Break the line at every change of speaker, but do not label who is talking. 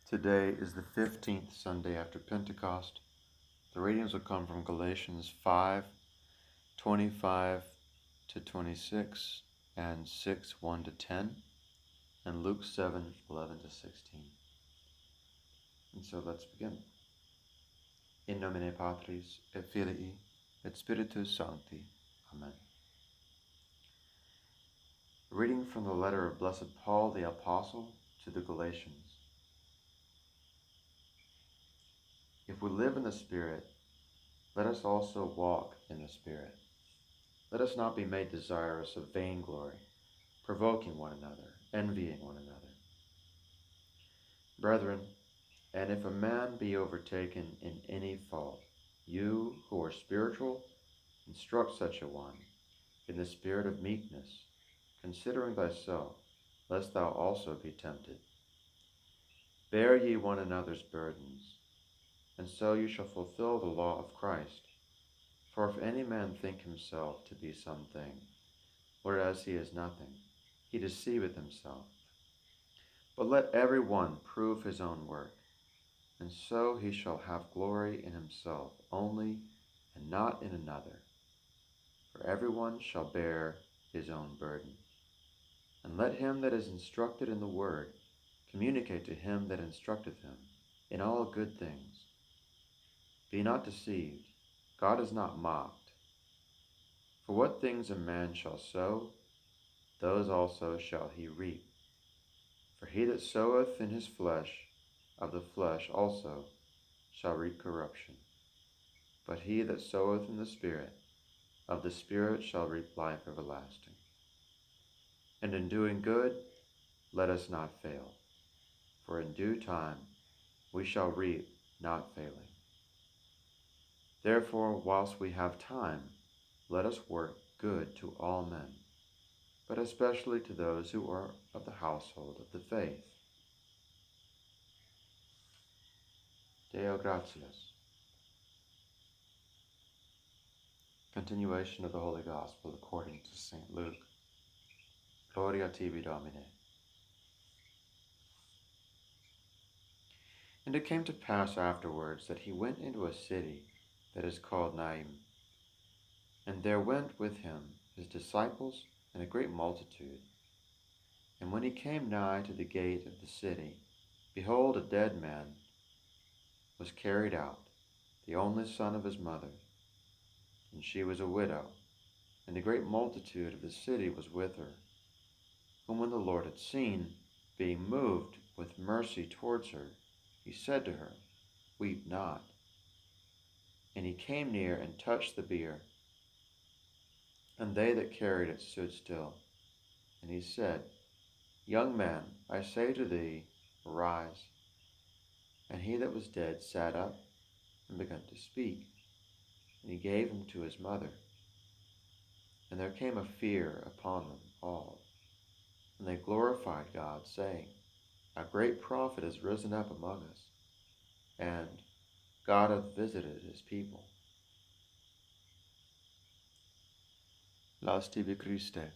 Today is the 15th Sunday after Pentecost. The readings will come from Galatians 5:25-26 and 6:1-10, and Luke 7:11-16. And so let's begin. In nomine Patris et Filii et Spiritus Sancti. Amen. A reading from the letter of Blessed Paul the Apostle to the Galatians. If we live in the Spirit, let us also walk in the Spirit. Let us not be made desirous of vainglory, provoking one another, envying one another. Brethren, and if a man be overtaken in any fault, you who are spiritual, instruct such a one in the spirit of meekness, considering thyself, lest thou also be tempted. Bear ye one another's burdens, and so you shall fulfill the law of Christ. For if any man think himself to be something, whereas he is nothing, he deceiveth himself. But let every one prove his own work, and so he shall have glory in himself only, and not in another. For every one shall bear his own burden. And let him that is instructed in the word communicate to him that instructeth him in all good things. Be not deceived, God is not mocked. For what things a man shall sow, those also shall he reap. For he that soweth in his flesh, of the flesh also shall reap corruption. But he that soweth in the Spirit, of the Spirit shall reap life everlasting. And in doing good, let us not fail, for in due time we shall reap, not failing. Therefore, whilst we have time, let us work good to all men, but especially to those who are of the household of the faith. Deo gratias. Continuation of the Holy Gospel according to St. Luke. Gloria tibi, Domine. And it came to pass afterwards that he went into a city that is called Naim. And there went with him his disciples and a great multitude. And when he came nigh to the gate of the city, behold, a dead man was carried out, the only son of his mother, and she was a widow, and the great multitude of the city was with her, whom when the Lord had seen, being moved with mercy towards her, he said to her, Weep not. And he came near and touched the bier, and they that carried it stood still. And he said, Young man, I say to thee, arise. And he that was dead sat up and began to speak. And he gave him to his mother. And there came a fear upon them all. And they glorified God, saying, A great prophet is risen up among us, and God hath visited his people. Laus tibi Christe.